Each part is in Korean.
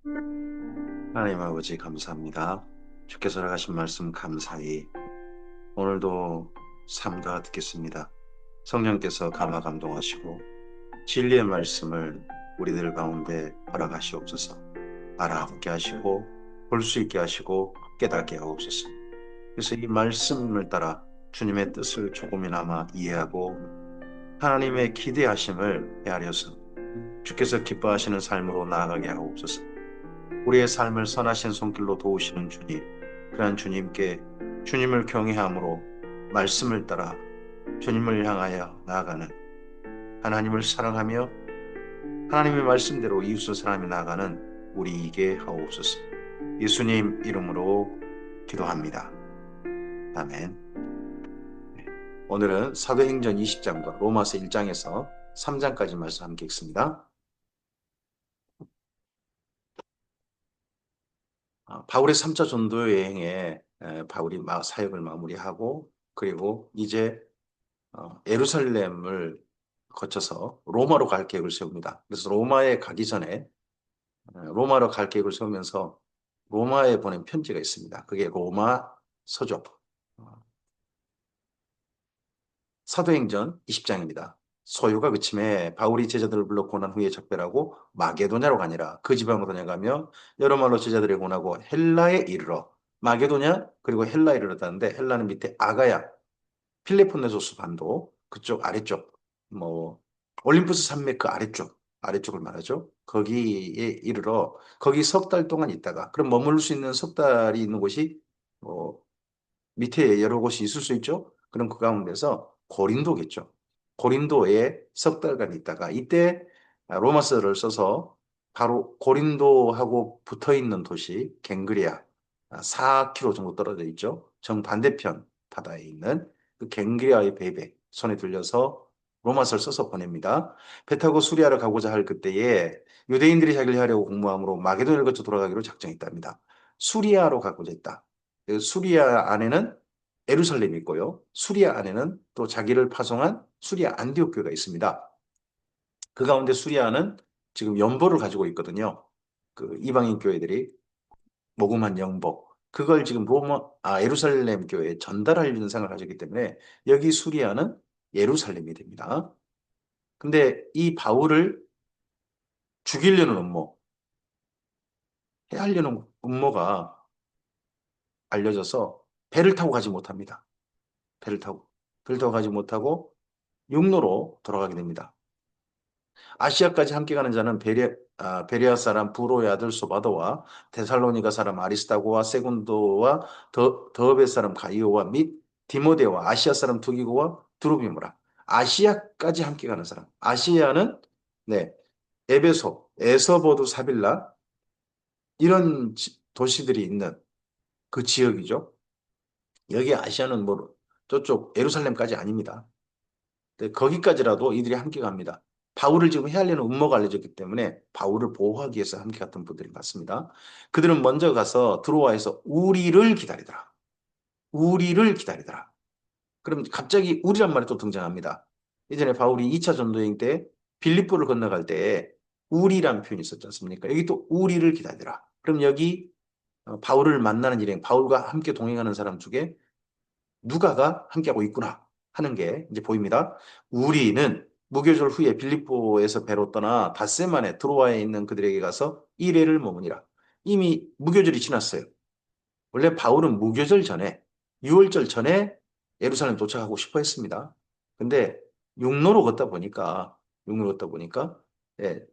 하나님 아버지 감사합니다. 주께서 허락하신 말씀 감사히 오늘도 삼가 듣겠습니다. 성령께서 감화 감동하시고 진리의 말씀을 우리들 가운데 허락하시옵소서. 알아듣게 하시고 볼 수 있게 하시고 깨닫게 하옵소서. 그래서 이 말씀을 따라 주님의 뜻을 조금이나마 이해하고 하나님의 기대하심을 헤아려서 주께서 기뻐하시는 삶으로 나아가게 하옵소서. 우리의 삶을 선하신 손길로 도우시는 주님, 그러한 주님께 주님을 경외함으로 말씀을 따라 주님을 향하여 나아가는, 하나님을 사랑하며 하나님의 말씀대로 이웃을 사랑하며 나아가는 우리에게 하옵소서. 예수님 이름으로 기도합니다. 아멘. 네. 오늘은 사도행전 20장과 로마서 1장에서 3장까지 말씀 함께 읽습니다. 바울의 3차 전도 여행에 바울이 사역을 마무리하고, 그리고 이제 예루살렘을 거쳐서 로마로 갈 계획을 세웁니다. 그래서 로마에 가기 전에 로마로 갈 계획을 세우면서 로마에 보낸 편지가 있습니다. 그게 로마서죠. 어, 사도행전 20장입니다. 소요가 그침에 바울이 제자들을 불러 고난 후에 작별하고 마게도냐로 가니라. 그 지방으로 내려가며 여러 말로 제자들이 고나고 헬라에 이르러, 마게도냐 그리고 헬라에 이르렀다는데, 헬라는 밑에 아가야, 필리폰네소스 반도 그쪽 아래쪽, 뭐 올림푸스 산맥 그 아래쪽을 말하죠. 거기에 이르러 거기 석 달 동안 있다가, 그럼 머물 수 있는 석 달이 있는 곳이 뭐 밑에 여러 곳이 있을 수 있죠. 그럼 그 가운데서 고린도겠죠. 고린도에 석 달간 있다가 이때 로마서를 써서 바로 고린도하고 붙어 있는 도시 갱그리아, 4km 정도 떨어져 있죠. 정반대편 바다에 있는 그 갱그리아의 배에 손에 들려서 로마서를 써서 보냅니다. 배 타고 수리아를 가고자 할 그때에 유대인들이 자기를 하려고 공모함으로 마게도냐를 거쳐 돌아가기로 작정했답니다. 수리아로 가고자 했다. 그 수리아 안에는 예루살렘이 있고요. 수리아 안에는 또 자기를 파송한 수리아 안디옥 교회가 있습니다. 그 가운데 수리아는 지금 연보를 가지고 있거든요. 그 이방인 교회들이 모금한 연보. 그걸 지금 예루살렘 교회에 전달하려는 생각을 가졌기 때문에 여기 수리아는 예루살렘이 됩니다. 근데 이 바울을 죽이려는 음모, 해하려는 음모가 알려져서 배를 타고 가지 못합니다. 배를 타고. 배를 타고 가지 못하고 육로로 돌아가게 됩니다. 아시아까지 함께 가는 자는 베레아 사람 부로의 아들 소바도와 데살로니가 사람 아리스타고와 세군도와 더베 사람 가이오와 및 디모데와 아시아 사람 두기고와 두루비무라. 아시아까지 함께 가는 사람. 아시아는 네, 에베소, 에서보두 사빌라 이런 도시들이 있는 그 지역이죠. 여기 아시아는 뭐 저쪽 예루살렘까지 아닙니다. 네, 거기까지라도 이들이 함께 갑니다. 바울을 지금 헤아리는 음모가 알려졌기 때문에 바울을 보호하기 위해서 함께 갔던 분들이 많습니다. 그들은 먼저 가서 드로아에서 우리를 기다리더라. 우리를 기다리더라. 그럼 갑자기 우리란 말이 또 등장합니다. 예전에 바울이 2차 전도여행 때 빌립보를 건너갈 때 우리란 표현이 있었지 않습니까? 여기 또 우리를 기다리더라. 그럼 여기 바울을 만나는 일행, 바울과 함께 동행하는 사람 중에 누가가 함께하고 있구나 하는 게 이제 보입니다. 우리는 무교절 후에 빌립보에서 배로 떠나 닷새 만에 드로아에 있는 그들에게 가서 이레를 머무니라. 이미 무교절이 지났어요. 원래 바울은 무교절 전에, 6월절 전에 예루살렘 도착하고 싶어 했습니다. 근데 육로로 걷다 보니까, 육로로 걷다 보니까, 예,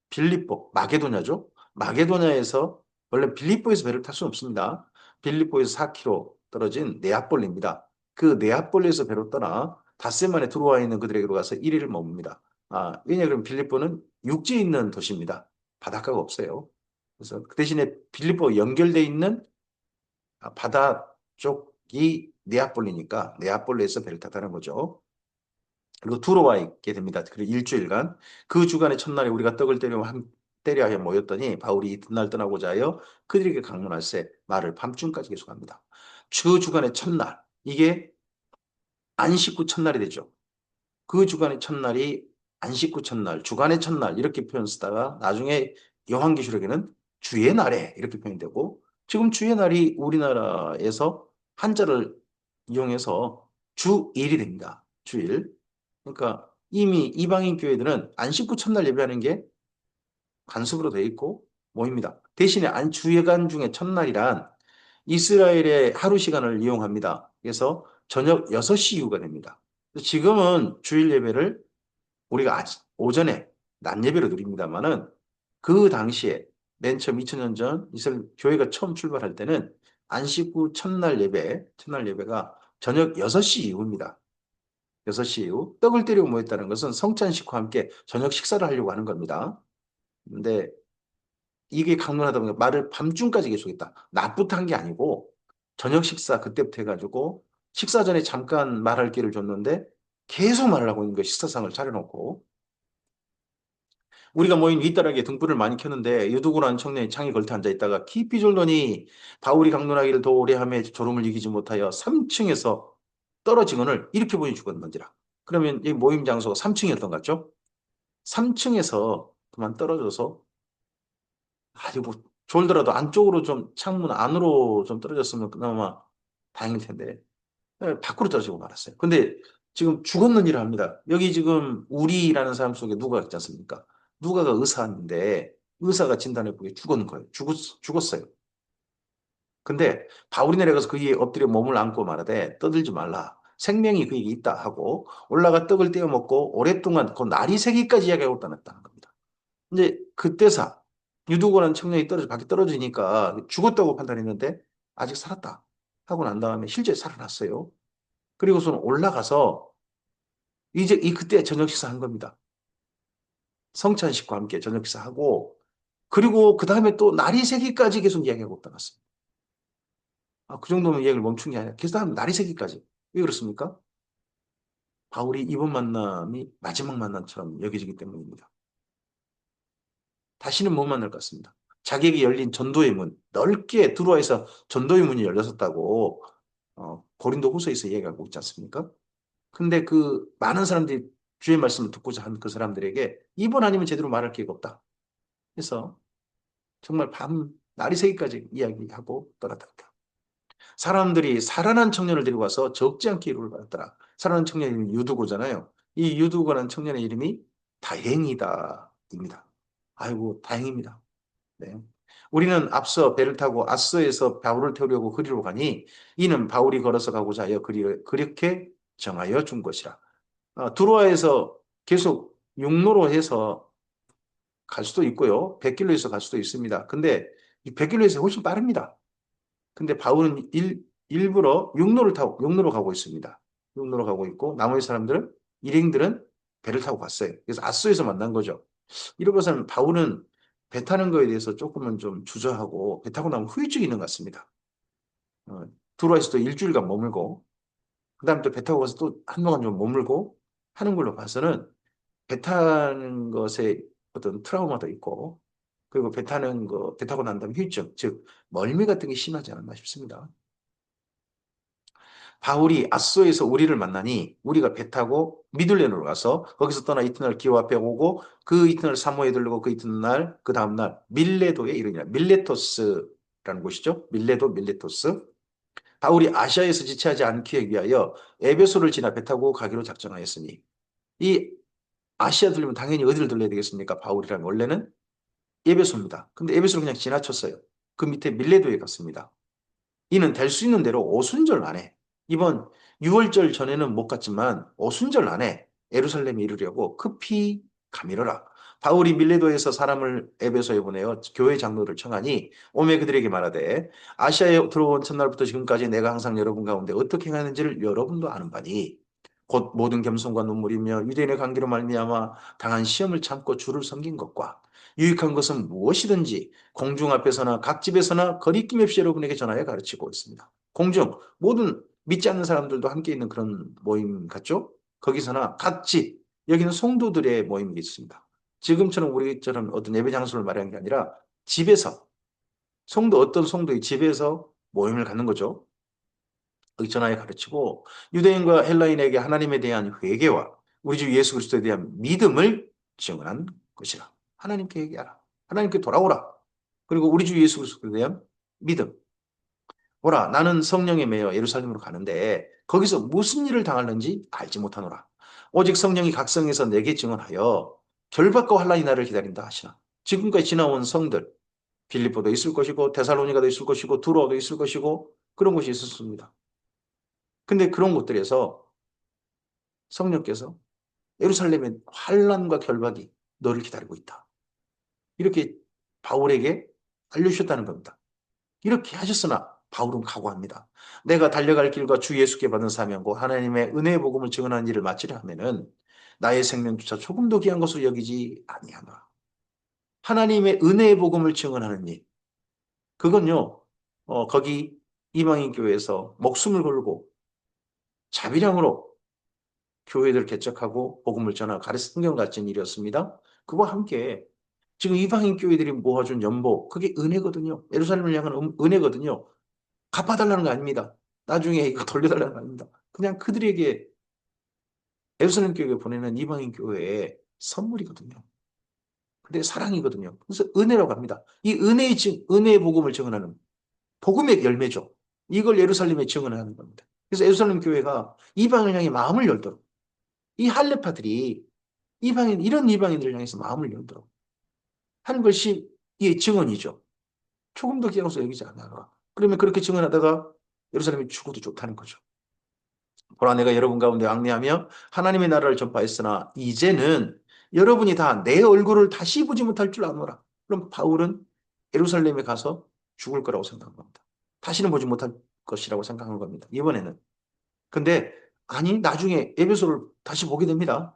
빌립보, 마게도냐죠? 마게도냐에서, 원래 빌립보에서 배를 탈 수는 없습니다. 빌립보에서 4km 떨어진 네아폴리입니다. 그 네아폴리에서 배로 떠나 닷새 만에 들어와 있는 그들에게로 가서 1일을 머뭅니다. 왜냐하면 빌립보는 육지에 있는 도시입니다. 바닷가가 없어요. 그래서 그 대신에 빌립보 연결돼 있는 바다 쪽이 네아폴리니까 네아폴리에서 배를 탔다는 거죠. 그리고 두로와 있게 됩니다. 그리고 일주일간 그 주간의 첫날에 우리가 떡을 때려 하여 모였더니 바울이 이튿날 떠나고자 하여 그들에게 강론할세 말을 밤중까지 계속합니다. 그 주간의 첫날, 이게 안식구 첫날이 되죠. 그 주간의 첫날이 안식구 첫날, 주간의 첫날 이렇게 표현 쓰다가 나중에 요한계시록에는 주의 날에 이렇게 표현되고 지금 주의 날이 우리나라에서 한자를 이용해서 주일이 됩니다. 주일. 그러니까 이미 이방인 교회들은 안식구 첫날 예배하는 게 관습으로 되어 있고 모입니다. 대신에 주예간 중에 첫날이란 이스라엘의 하루 시간을 이용합니다. 그래서 저녁 6시 이후가 됩니다. 지금은 주일 예배를 우리가 오전에 낮 예배로 드립니다만은 그 당시에 맨 처음 2000년 전 이스라엘 교회가 처음 출발할 때는 안식 후 첫날 예배가 저녁 6시 이후입니다. 6시 이후 떡을 때리고 모였다는 것은 성찬식과 함께 저녁 식사를 하려고 하는 겁니다. 근데 이게 강론하다 보니까 말을 밤중까지 계속했다. 낮부터 한 게 아니고 저녁 식사 그때부터 해가지고 식사 전에 잠깐 말할 기회를 줬는데 계속 말을 하고 있는 거예요. 식사상을 차려놓고. 우리가 모인 윗다락에 등불을 많이 켰는데 유두고라는 청년이 창에 걸터 앉아 있다가 깊이 졸더니 바울이 강론하기를 더 오래 하며 졸음을 이기지 못하여 3층에서 떨어지거늘 이렇게 보니 죽었는지라. 그러면 이 모임 장소가 3층이었던 것 같죠? 3층에서 그만 떨어져서 아주 뭐 졸더라도 안쪽으로 좀 창문 안으로 좀 떨어졌으면 그나마 다행일 텐데 밖으로 떨어지고 말았어요. 근데 지금 죽었느니라 합니다. 여기 지금 우리라는 사람 속에 누가 있지 않습니까? 누가가 의사인데 의사가 진단해 보기에 죽었는 거예요. 죽었어요. 근데 바울이 내려가서 그에게 엎드려 몸을 안고 말하되 떠들지 말라. 생명이 그에게 있다 하고 올라가 떡을 떼어 먹고 오랫동안 그 날이 새기까지 이야기하고 떠났다는 겁니다. 이제 그때사 유두고라는 청년이 밖에 떨어지니까 죽었다고 판단했는데 아직 살았다 하고 난 다음에 실제 살아났어요. 그리고서는 올라가서 이제 그때 저녁 식사한 겁니다. 성찬식과 함께 저녁 식사하고 그리고 그 다음에 또 날이 새기까지 계속 이야기하고 떠났어요. 그 정도면 이야기를 멈춘 게 아니라 계속 날이 새기까지. 왜 그렇습니까? 바울이 이번 만남이 마지막 만남처럼 여겨지기 때문입니다. 다시는 못 만날 것 같습니다. 자기에게 열린 전도의 문, 넓게 들어와서 전도의 문이 열렸었다고 고린도 후서에서 이야기하고 있지 않습니까? 근데 그 많은 사람들이 주의 말씀을 듣고자 한 그 사람들에게 이번 아니면 제대로 말할 기회가 없다. 그래서 정말 날이 새기까지 이야기하고 떠났답니다. 사람들이 살아난 청년을 데리고 와서 적지 않게 이름을 받았더라. 살아난 청년의 이름이 유두고잖아요. 이 유두고라는 청년의 이름이 다행이다입니다. 아이고 다행입니다. 네. 우리는 앞서 배를 타고 아스에서 바울을 태우려고 그리로 가니 이는 바울이 걸어서 가고자 하여 그렇게 정하여 준 것이라. 두로아에서 계속 육로로 해서 갈 수도 있고요. 100길로에서 갈 수도 있습니다. 근데 이 100길로에서 훨씬 빠릅니다. 근데 바울은 일부러 육로로 가고 있습니다. 육로로 가고 있고 나머지 사람들은 일행들은 배를 타고 갔어요. 그래서 아스에서 만난 거죠. 이러고서는 바울은 배 타는 거에 대해서 조금은 좀 주저하고 배 타고 나면 후유증이 있는 것 같습니다. 두로에서도 일주일간 머물고 그다음 또 배 타고 가서 또 한동안 좀 머물고 하는 걸로 봐서는 배 타는 것에 어떤 트라우마도 있고 그리고 배 타고 난 다음에 후유증, 즉 멀미 같은 게 심하지 않았나 싶습니다. 바울이 아소에서 우리를 만나니 우리가 배 타고 미들레로 가서 거기서 떠나 이튿날 기호 앞에 오고 그 이튿날 사모에 들르고 그 이튿날 그 다음날 밀레도에 이르니라. 밀레토스라는 곳이죠. 밀레토스. 바울이 아시아에서 지체하지 않기 위하여 에베소를 지나 배 타고 가기로 작정하였으니 이 아시아 들리면 당연히 어디를 들려야 되겠습니까? 바울이라면 원래는 에베소입니다. 근데 에베소를 그냥 지나쳤어요. 그 밑에 밀레도에 갔습니다. 이는 될 수 있는 대로 오순절 안에 이번 6월절 전에는 못 갔지만 오순절 안에 예루살렘에 이르려고 급히 가미르라. 바울이 밀레도에서 사람을 에베소에 보내어 교회 장로를 청하니 오매 그들에게 말하되 아시아에 들어온 첫날부터 지금까지 내가 항상 여러분 가운데 어떻게 행하는지를 여러분도 아는 바니 곧 모든 겸손과 눈물이며 유대인의 관계로 말미암아 당한 시험을 참고 주를 섬긴 것과 유익한 것은 무엇이든지 공중 앞에서나 각 집에서나 거리낌 없이 여러분에게 전하여 가르치고 있습니다. 공중 모든 믿지 않는 사람들도 함께 있는 그런 모임 같죠? 거기서나 각 집, 여기는 성도들의 모임이 있습니다. 지금처럼 우리처럼 어떤 예배 장소를 말하는 게 아니라 집에서 어떤 성도의 집에서 모임을 갖는 거죠. 전하여 가르치고 유대인과 헬라인에게 하나님에 대한 회개와 우리 주 예수 그리스도에 대한 믿음을 증언한 것이라. 하나님께 얘기하라. 하나님께 돌아오라. 그리고 우리 주 예수 그리스도에 대한 믿음. 보라, 나는 성령에 매여 예루살렘으로 가는데 거기서 무슨 일을 당하는지 알지 못하노라. 오직 성령이 각성에서 내게 증언하여 결박과 환란이 나를 기다린다 하시나. 지금까지 지나온 성들, 빌립보도 있을 것이고 데살로니가도 있을 것이고 두로도 있을 것이고 그런 곳이 있었습니다. 근데 그런 곳들에서 성령께서 예루살렘의 환란과 결박이 너를 기다리고 있다. 이렇게 바울에게 알려주셨다는 겁니다. 이렇게 하셨으나 바울은 각오합니다. 내가 달려갈 길과 주 예수께 받은 사명고 하나님의 은혜의 복음을 증언하는 일을 마치려 하면은 나의 생명조차 조금 더 귀한 것으로 여기지 아니하노라. 하나님의 은혜의 복음을 증언하는 일. 그건요. 거기 이방인 교회에서 목숨을 걸고 자비량으로 교회들을 개척하고 복음을 전하고 가르쳐 성경 같은 일이었습니다. 그와 함께 지금 이방인 교회들이 모아준 연보, 그게 은혜거든요. 예루살렘을 향한 은혜거든요. 갚아달라는 거 아닙니다. 나중에 이거 돌려달라는 거 아닙니다. 그냥 그들에게 예루살렘 교회에 보내는 이방인 교회의 선물이거든요. 근데 사랑이거든요. 그래서 은혜라고 합니다. 이 은혜의 복음을 증언하는 복음의 열매죠. 이걸 예루살렘에 증언하는 겁니다. 그래서 예루살렘 교회가 이방을 향해 마음을 열도록 이 할레파들이 이런 이방인들을 향해서 마음을 열도록 하는 것이 이 증언이죠. 조금 더 귀하고서 여기지 않아. 그러면 그렇게 증언하다가 예루살렘이 죽어도 좋다는 거죠. 보라 내가 여러분 가운데 왕래하며 하나님의 나라를 전파했으나 이제는 여러분이 다 내 얼굴을 다시 보지 못할 줄 아노라. 그럼 바울은 예루살렘에 가서 죽을 거라고 생각한 겁니다. 다시는 보지 못할 것이라고 생각한 겁니다. 이번에는. 근데 아니 나중에 에베소를 다시 보게 됩니다.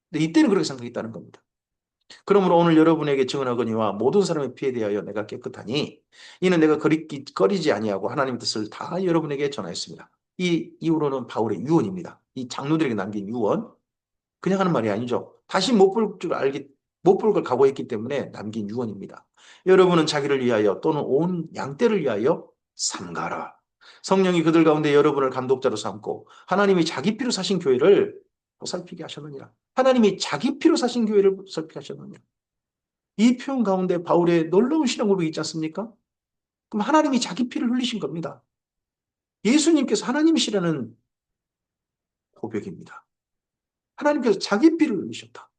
근데 이때는 그렇게 생각했다는 겁니다. 그러므로 오늘 여러분에게 증언하거니와 모든 사람의 피에 대하여 내가 깨끗하니 이는 내가 거리지 아니하고 하나님의 뜻을 다 여러분에게 전하였습니다. 이 이후로는 바울의 유언입니다. 이 장로들에게 남긴 유언. 그냥 하는 말이 아니죠. 다시 못 볼 걸 각오했기 때문에 남긴 유언입니다. 여러분은 자기를 위하여 또는 온 양떼를 위하여 삼가라. 성령이 그들 가운데 여러분을 감독자로 삼고 하나님이 자기 피로 사신 교회를 보살피게 하셨느니라. 하나님이 자기 피로 사신 교회를 보살피게 하셨느니라. 이 표현 가운데 바울의 놀라운 신앙 고백이 있지 않습니까? 그럼 하나님이 자기 피를 흘리신 겁니다. 예수님께서 하나님이시라는 고백입니다. 하나님께서 자기 피를 흘리셨다.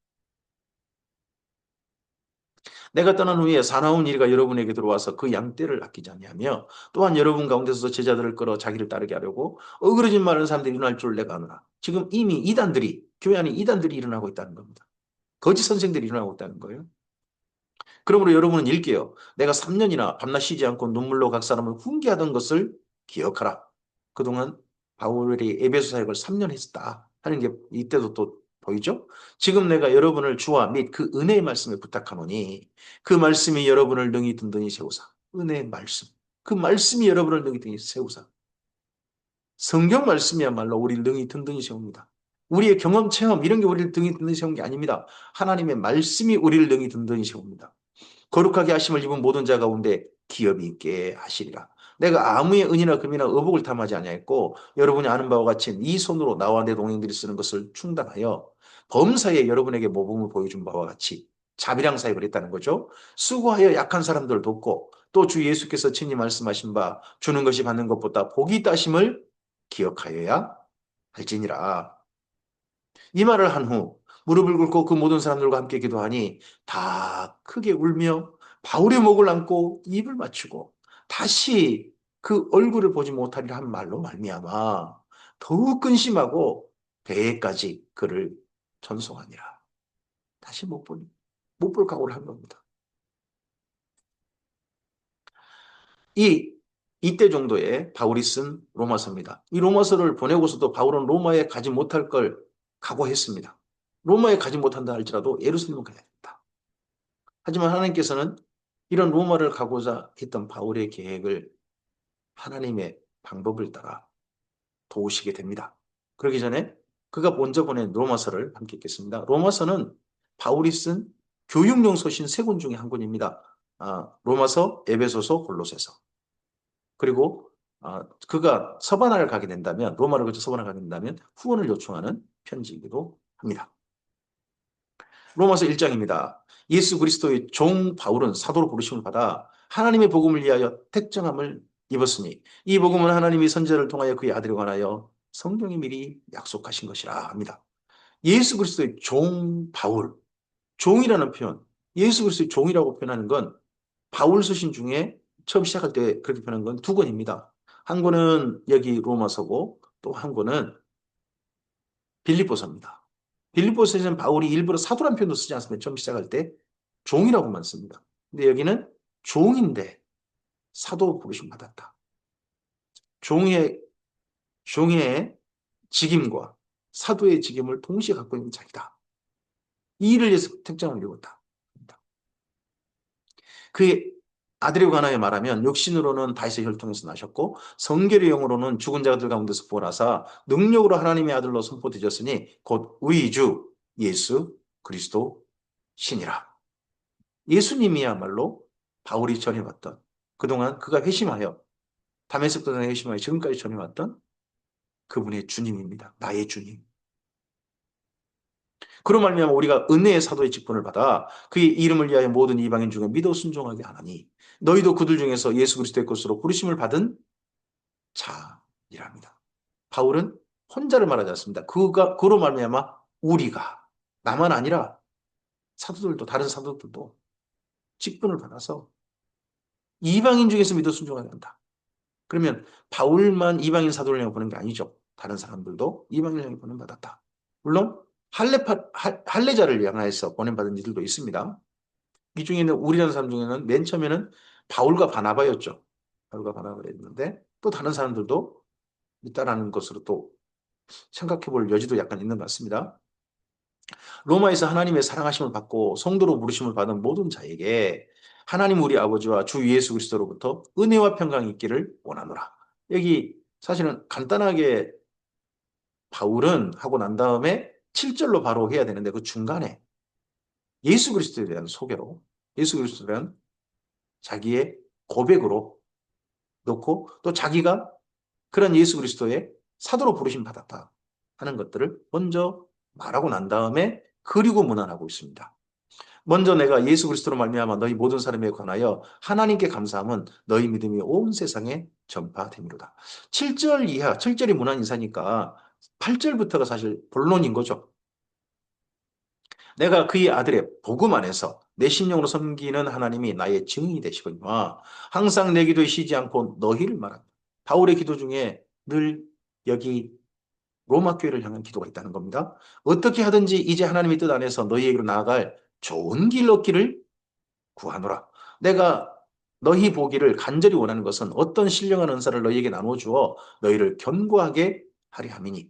내가 떠난 후에 사나운 이리가 여러분에게 들어와서 그 양떼를 아끼지 아니하며 또한 여러분 가운데서 제자들을 끌어 자기를 따르게 하려고 어그러진 많은 사람들이 일어날 줄 내가 아노라. 지금 이미 교회 안에 이단들이 일어나고 있다는 겁니다. 거짓 선생들이 일어나고 있다는 거예요. 그러므로 여러분은 읽게요. 내가 3년이나 밤낮 쉬지 않고 눈물로 각 사람을 훈계하던 것을 기억하라. 그동안 바울이 에베소 사역을 3년 했다 하는 게 이때도 또 보이죠? 지금 내가 여러분을 주와 및 그 은혜의 말씀을 부탁하노니 그 말씀이 여러분을 능히 든든히 세우사. 은혜의 말씀. 그 말씀이 여러분을 능히 든든히 세우사. 성경 말씀이야말로 우리를 능히 든든히 세웁니다. 우리의 경험, 체험 이런 게 우리를 능히 든든히 세운 게 아닙니다. 하나님의 말씀이 우리를 능히 든든히 세웁니다. 거룩하게 하심을 입은 모든 자 가운데 기업이 있게 하시리라. 내가 아무의 은이나 금이나 의복을 탐하지 아니하였고 여러분이 아는 바와 같이 이 손으로 나와 내 동행들이 쓰는 것을 충당하여 범사에 여러분에게 모범을 보여준 바와 같이 자비랑 사역을 했다는 거죠. 수고하여 약한 사람들을 돕고 또 주 예수께서 친히 말씀하신 바 주는 것이 받는 것보다 복이 있다심을 기억하여야 할지니라. 이 말을 한 후 무릎을 꿇고 그 모든 사람들과 함께 기도하니 다 크게 울며 바울의 목을 안고 입을 맞추고 다시 그 얼굴을 보지 못하리라 한 말로 말미암아 더욱 근심하고 배에까지 그를 전송하니라. 다시 못 볼 각오를 한 겁니다. 이때 정도에 바울이 쓴 로마서입니다. 이 로마서를 보내고서도 바울은 로마에 가지 못할 걸 각오했습니다. 로마에 가지 못한다 할지라도 예루살렘은 가야 된다. 하지만 하나님께서는 이런 로마를 가고자 했던 바울의 계획을 하나님의 방법을 따라 도우시게 됩니다. 그러기 전에 그가 먼저 보낸 로마서를 함께 읽겠습니다. 로마서는 바울이 쓴 교육용 서신 세 권 중에 한 권입니다. 로마서, 에베소서, 골로새서. 그리고 그가 서바나를 가게 된다면 로마를 거쳐 서바나를 가게 된다면 후원을 요청하는 편지이기도 합니다. 로마서 1장입니다. 예수 그리스도의 종 바울은 사도로 부르심을 받아 하나님의 복음을 위하여 택정함을 입었으니 이 복음은 하나님이 선지자를 통하여 그의 아들에 관하여 성경이 미리 약속하신 것이라 합니다. 예수 그리스도의 종 바울, 종이라는 표현, 예수 그리스도의 종이라고 표현하는 건 바울 서신 중에 처음 시작할 때 그렇게 표현한 건 두 권입니다. 한 권은 여기 로마서고 또 한 권은 빌립보서입니다. 빌립보서에서는 바울이 일부러 사도란 표현도 쓰지 않습니다. 처음 시작할 때 종이라고만 씁니다. 근데 여기는 종인데 사도 부르심 받았다. 종의 종의 직임과 사도의 직임을 동시에 갖고 있는 자이다. 이 일을 위해서 택정을 이루었다. 그의 아들에 관하여 말하면 육신으로는 다윗의 혈통에서 나셨고 성결의 영으로는 죽은 자들 가운데서 부활하사 능력으로 하나님의 아들로 선포되셨으니 곧 의주 예수 그리스도 신이라. 예수님이야말로 바울이 전해왔던 그동안 그가 회심하여 다메섹 도상에 회심하여 지금까지 전해왔던 그분의 주님입니다. 나의 주님. 그로 말미암아 우리가 은혜의 사도의 직분을 받아 그의 이름을 위하여 모든 이방인 중에 믿어 순종하게 하나니 너희도 그들 중에서 예수 그리스도의 것으로 부르심을 받은 자이랍니다. 바울은 혼자를 말하지 않습니다. 그로 말미암아 우리가 나만 아니라 사도들도 다른 사도들도 직분을 받아서 이방인 중에서 믿어 순종하게 한다. 그러면 바울만 이방인 사도를 향해 보는 게 아니죠. 다른 사람들도 이방인을 향해 보낸 받았다. 물론 할례자를 향해서 보낸받은 이들도 있습니다. 이 중에는 우리라는 사람 중에는 맨 처음에는 바울과 바나바였죠. 바울과 바나바였는데 또 다른 사람들도 있다라는 것으로 또 생각해 볼 여지도 약간 있는 것 같습니다. 로마에서 하나님의 사랑하심을 받고 성도로 부르심을 받은 모든 자에게 하나님 우리 아버지와 주 예수 그리스도로부터 은혜와 평강이 있기를 원하노라. 여기 사실은 간단하게 바울은 하고 난 다음에 7절로 바로 해야 되는데 그 중간에 예수 그리스도에 대한 소개로 예수 그리스도에 대한 자기의 고백으로 놓고 또 자기가 그런 예수 그리스도의 사도로 부르심 받았다 하는 것들을 먼저 말하고 난 다음에 그리고 문안하고 있습니다. 먼저 내가 예수 그리스도로 말미암아 너희 모든 사람에 관하여 하나님께 감사함은 너희 믿음이 온 세상에 전파됨이로다. 7절 이하, 7절이 문안 인사니까 8절부터가 사실 본론인 거죠. 내가 그의 아들의 복음 안에서 내 심령으로 섬기는 하나님이 나의 증인이 되시거니와 항상 내 기도에 쉬지 않고 너희를 말한다. 바울의 기도 중에 늘 여기 로마 교회를 향한 기도가 있다는 겁니다. 어떻게 하든지 이제 하나님의 뜻 안에서 너희에게로 나아갈 좋은 길 얻기를 구하노라. 내가 너희 보기를 간절히 원하는 것은 어떤 신령한 은사를 너희에게 나누어 주어 너희를 견고하게 하리 함이니.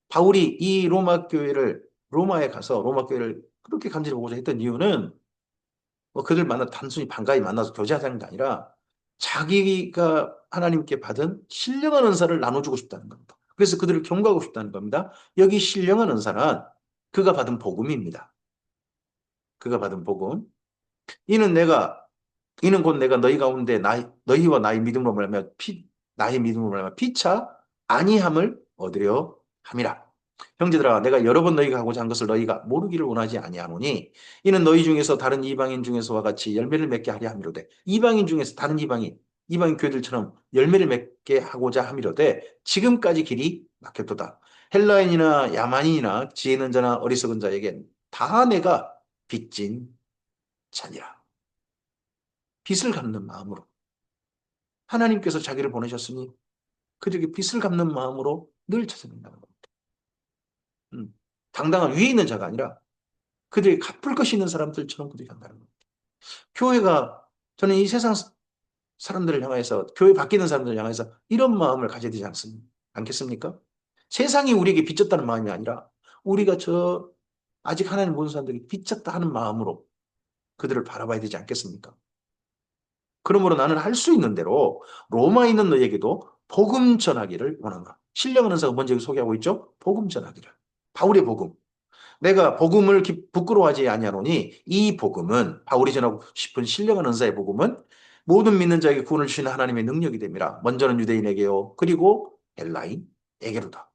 바울이 이 로마 교회를 로마에 가서 로마 교회를 그렇게 간절히 보고자 했던 이유는 뭐 그들 만나 단순히 반가이 만나서 교제하자는 게 아니라 자기가 하나님께 받은 신령한 은사를 나눠주고 싶다는 겁니다. 그래서 그들을 경고하고 싶다는 겁니다. 여기 신령한 은사는 그가 받은 복음입니다. 그가 받은 복음. 이는 곧 내가 너희 가운데 너희와 나의 믿음으로 말하며 나의 믿음으로 말하며 피차 아니함을 얻으려 함이라. 형제들아 내가 여러 번 너희가 하고자 한 것을 너희가 모르기를 원하지 아니하노니 이는 너희 중에서 다른 이방인 중에서와 같이 열매를 맺게 하려 함이로되 이방인 중에서 다른 이방인 교회들처럼 열매를 맺게 하고자 함이로되 지금까지 길이 막혔도다. 헬라인이나 야만인이나 지혜 있는 자나 어리석은 자에게 다 내가 빚진 자니라. 빚을 갚는 마음으로 하나님께서 자기를 보내셨으니 그들에게 빚을 갚는 마음으로 늘 찾아낸다는 겁니다. 당당한 위에 있는 자가 아니라 그들이 갚을 것이 있는 사람들처럼 그들이 한다는 겁니다. 교회가 저는 이 세상 사람들을 향해서 교회 밖에 있는 사람들을 향해서 이런 마음을 가져야 되지 않겠습니까? 세상이 우리에게 빚졌다는 마음이 아니라 우리가 아직 하나님 모르는 사람들에게 빚졌다 하는 마음으로 그들을 바라봐야 되지 않겠습니까? 그러므로 나는 할 수 있는 대로 로마에 있는 너에게도 복음 전하기를 원한다. 신령한 은사가 먼저 소개하고 있죠? 복음 전하기를. 바울의 복음. 내가 복음을 부끄러워하지 아니하노니 이 복음은 바울이 전하고 싶은 신령한 은사의 복음은 모든 믿는 자에게 구원을 주시는 하나님의 능력이 됩니다. 먼저는 유대인에게요. 그리고 헬라인에게로다.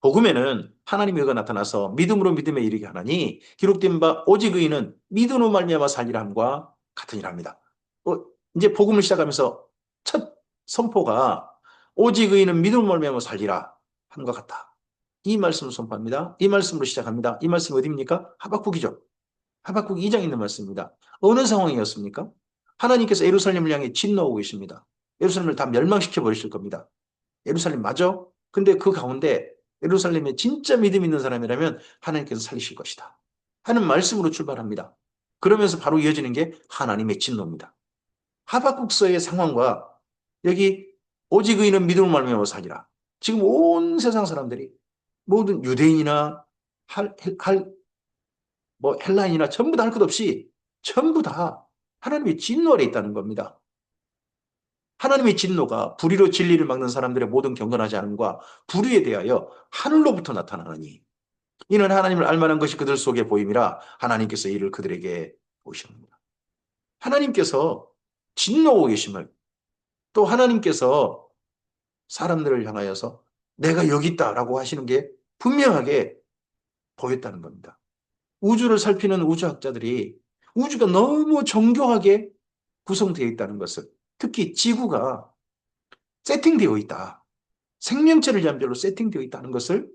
복음에는 하나님의 의가 나타나서 믿음으로 믿음에 이르게 하나니 기록된 바 오직 의인은 믿음으로 말미암아 살리라 함과 같으니라 합니다. 어, 이제 복음을 시작하면서 첫 선포가 오직 의인은 믿음을 말미암아 살리라 하는 것 같다. 이 말씀을 선포합니다. 이 말씀으로 시작합니다. 이 말씀이 어디입니까? 하박국이죠. 하박국 2장에 있는 말씀입니다. 어느 상황이었습니까? 하나님께서 예루살렘을 향해 진노하고 계십니다. 예루살렘을 다 멸망시켜 버리실 겁니다. 예루살렘 맞아? 근데 그 가운데 예루살렘에 진짜 믿음 있는 사람이라면 하나님께서 살리실 것이다 하는 말씀으로 출발합니다. 그러면서 바로 이어지는 게 하나님의 진노입니다. 하박국서의 상황과 여기 오직 의인은 믿음을 말미암아 살리라. 지금 온 세상 사람들이 모든 유대인이나 할, 할, 뭐 헬라인이나 전부 다 할 것 없이 전부 다 하나님의 진노 아래 있다는 겁니다. 하나님의 진노가 불의로 진리를 막는 사람들의 모든 경건하지 않음과 불의에 대하여 하늘로부터 나타나느니 이는 하나님을 알만한 것이 그들 속에 보임이라 하나님께서 이를 그들에게 보십니다. 하나님께서 진노하고 계심을 또 하나님께서 사람들을 향하여서 내가 여기 있다라고 하시는 게 분명하게 보였다는 겁니다. 우주를 살피는 우주학자들이 우주가 너무 정교하게 구성되어 있다는 것을 특히 지구가 세팅되어 있다. 생명체를 잠별로 세팅되어 있다는 것을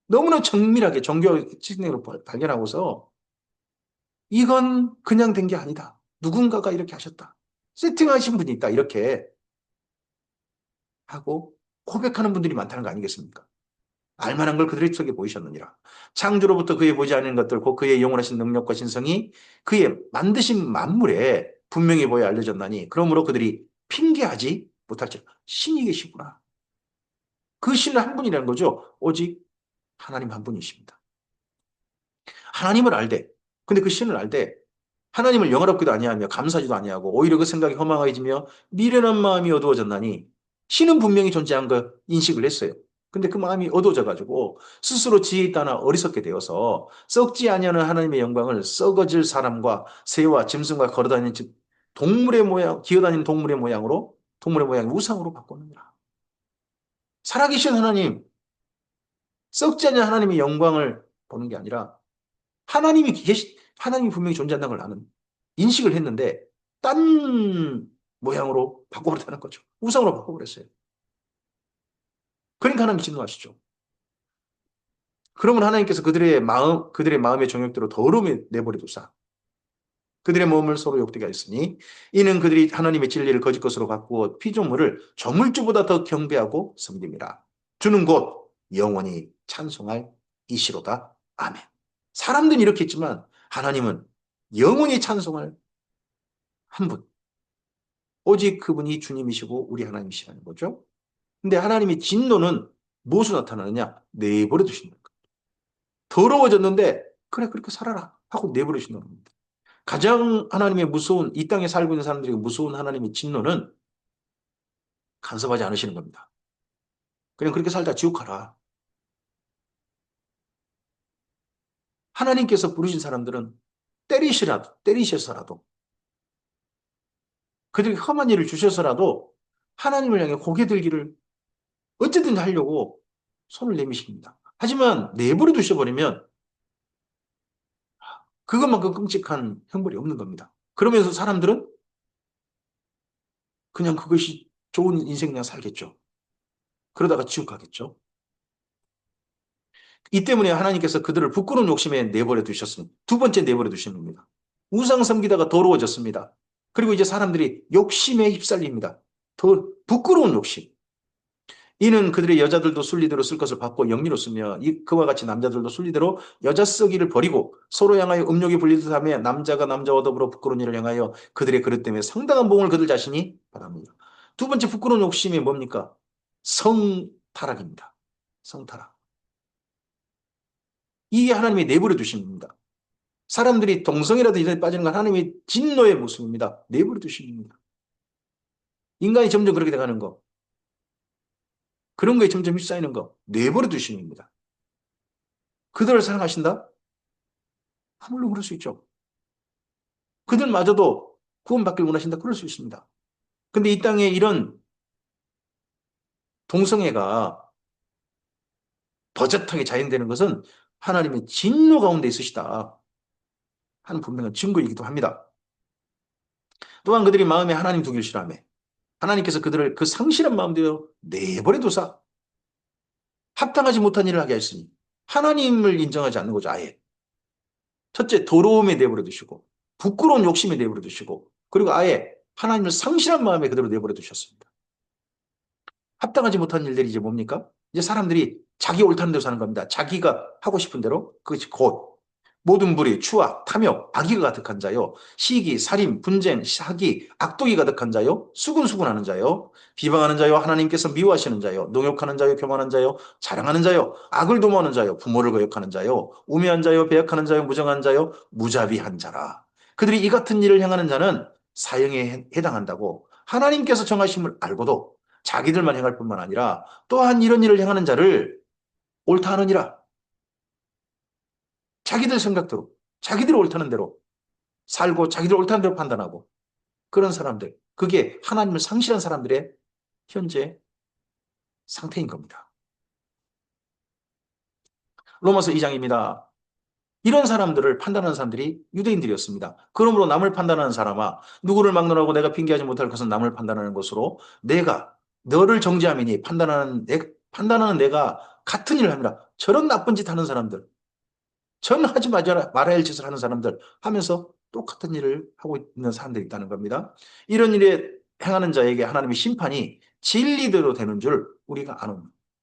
너무나 정밀하게 정교하게 시스템으로 발견하고서 이건 그냥 된 게 아니다. 누군가가 이렇게 하셨다. 세팅하신 분이 있다. 이렇게 하고 고백하는 분들이 많다는 거 아니겠습니까? 알만한 걸 그들의 속에 보이셨느니라. 창조로부터 그의 보지 않은 것들, 곧 그의 영원하신 능력과 신성이 그의 만드신 만물에 분명히 보여 알려졌나니, 그러므로 그들이 핑계하지 못할지라. 신이 계시구나. 그 신은 한 분이라는 거죠. 오직 하나님 한 분이십니다. 하나님을 알되, 근데 그 신을 알되, 하나님을 영화롭기도 아니하며 감사하지도 아니하고 오히려 그 생각이 허망해지며 미련한 마음이 어두워졌나니 신은 분명히 존재한 걸 인식을 했어요. 근데 그 마음이 어두워져 가지고 스스로 지혜 있다나 어리석게 되어서 썩지 아니하는 하나님의 영광을 썩어질 사람과 새와 짐승과 걸어다니는 즉 동물의 모양, 기어다니는 동물의 모양으로 동물의 모양을 우상으로 바꾸느니라. 살아계신 하나님, 썩지 않는 하나님의 영광을 보는 게 아니라 하나님이 분명히 존재한다는 걸 나는 인식을 했는데, 딴 모양으로 바꿔버렸다는 거죠. 우상으로 바꿔버렸어요. 그러니까 하나님 진노하시죠. 그러면 하나님께서 그들의 마음의 정욕대로 더러움에 내버려두사 그들의 몸을 서로 욕되게 하였으니 이는 그들이 하나님의 진리를 거짓 것으로 바꾸어 피조물을 조물주보다 더 경배하고 섬깁니다. 주는 곧 영원히 찬송할 이시로다. 아멘. 사람들은 이렇게 했지만 하나님은 영원히 찬송할 한 분. 오직 그분이 주님이시고 우리 하나님이시라는 거죠. 근데 하나님의 진노는 무엇으로 나타나느냐? 내버려 두시는 거예요. 더러워졌는데 그래 그렇게 살아라 하고 내버려 두시는 겁니다. 가장 하나님의 무서운 이 땅에 살고 있는 사람들에게 무서운 하나님의 진노는 간섭하지 않으시는 겁니다. 그냥 그렇게 살다 지옥 가라. 하나님께서 부르신 사람들은 때리셔서라도 그들에게 험한 일을 주셔서라도 하나님을 향해 고개 들기를 어쨌든 하려고 손을 내미십니다. 하지만 내버려 두셔버리면 그것만큼 끔찍한 형벌이 없는 겁니다. 그러면서 사람들은 그냥 그것이 좋은 인생 그냥 살겠죠. 그러다가 지옥 가겠죠. 이 때문에 하나님께서 그들을 부끄러운 욕심에 내버려 두셨습니다. 두 번째 내버려 두신 겁니다. 우상 섬기다가 더러워졌습니다. 그리고 이제 사람들이 욕심에 휩쓸립니다. 더 부끄러운 욕심. 이는 그들의 여자들도 순리대로 쓸 것을 받고 영리로 쓰며 그와 같이 남자들도 순리대로 여자 쓰기를 버리고 서로 향하여 음욕이 불리듯 하며 남자가 남자와 더불어 부끄러운 일을 향하여 그들의 그릇 때문에 상당한 봉을 그들 자신이 받습니다. 두 번째 부끄러운 욕심이 뭡니까? 성타락입니다. 성타락. 이게 하나님의 내버려 두신 겁니다. 사람들이 동성이라도 이전에 빠지는 건 하나님의 진노의 모습입니다. 내버려 두신 겁니다. 인간이 점점 그렇게 돼가는 거. 그런 거에 점점 휩싸이는 거. 내버려 두신 겁니다. 그들을 사랑하신다? 물론 그럴 수 있죠. 그들마저도 구원받길 원하신다? 그럴 수 있습니다. 근데 이 땅에 이런 동성애가 버젓하게 자연되는 것은 하나님의 진노 가운데 있으시다 하는 분명한 증거이기도 합니다. 또한 그들이 마음에 하나님 두기를 싫어하며 하나님께서 그들을 그 상실한 마음대로 내버려 두사 합당하지 못한 일을 하게 하였으니 하나님을 인정하지 않는 거죠, 아예. 첫째, 더러움에 내버려 두시고 부끄러운 욕심에 내버려 두시고 그리고 아예 하나님을 상실한 마음에 그대로 내버려 두셨습니다. 합당하지 못한 일들이 이제 뭡니까? 이제 사람들이 자기 옳다는 대로 사는 겁니다. 자기가 하고 싶은 대로 그것이 곧 모든 불의, 추악, 탐욕, 악의가 가득한 자요. 시기, 살인, 분쟁, 사기, 악독이 가득한 자요. 수군수군하는 자요. 비방하는 자요. 하나님께서 미워하시는 자요. 농욕하는 자요. 교만한 자요. 자랑하는 자요. 악을 도모하는 자요. 부모를 거역하는 자요. 우매한 자요. 배역하는 자요. 무정한 자요. 무자비한 자라. 그들이 이 같은 일을 행하는 자는 사형에 해당한다고 하나님께서 정하심을 알고도 자기들만 행할 뿐만 아니라 또한 이런 일을 행하는 자를 옳다 하느니라. 자기들 생각대로, 자기들 옳다는 대로 살고 자기들 옳다는 대로 판단하고 그런 사람들, 그게 하나님을 상실한 사람들의 현재 상태인 겁니다. 로마서 2장입니다. 이런 사람들을 판단하는 사람들이 유대인들이었습니다. 그러므로 남을 판단하는 사람아, 누구를 막론하고 내가 핑계하지 못할 것은 남을 판단하는 것으로 내가 너를 정죄함이니 판단하는 내가 같은 일을 합니다. 저런 나쁜 짓 하는 사람들, 전 하지 말아야 할 짓을 하는 사람들 하면서 똑같은 일을 하고 있는 사람들이 있다는 겁니다. 이런 일에 행하는 자에게 하나님의 심판이 진리대로 되는 줄 우리가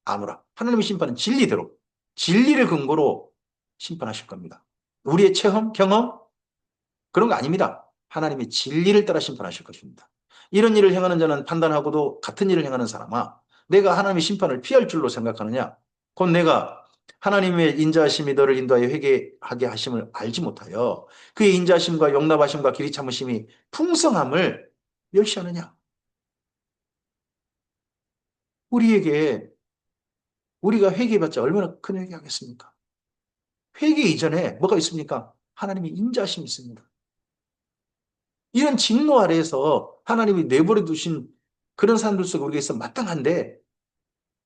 아노라. 하나님의 심판은 진리대로, 진리를 근거로 심판하실 겁니다. 우리의 체험, 경험 그런 거 아닙니다. 하나님의 진리를 따라 심판하실 것입니다. 이런 일을 행하는 자는 판단하고도 같은 일을 행하는 사람아, 내가 하나님의 심판을 피할 줄로 생각하느냐? 곧 내가 하나님의 인자하심이 너를 인도하여 회개하게 하심을 알지 못하여 그의 인자하심과 용납하심과 길이 참으심이 풍성함을 멸시하느냐? 우리에게 우리가 회개해봤자 얼마나 큰 회개하겠습니까? 회개 이전에 뭐가 있습니까? 하나님의 인자하심이 있습니다. 이런 진노 아래에서 하나님이 내버려 두신 그런 사람들 속에 우리가 있어 마땅한데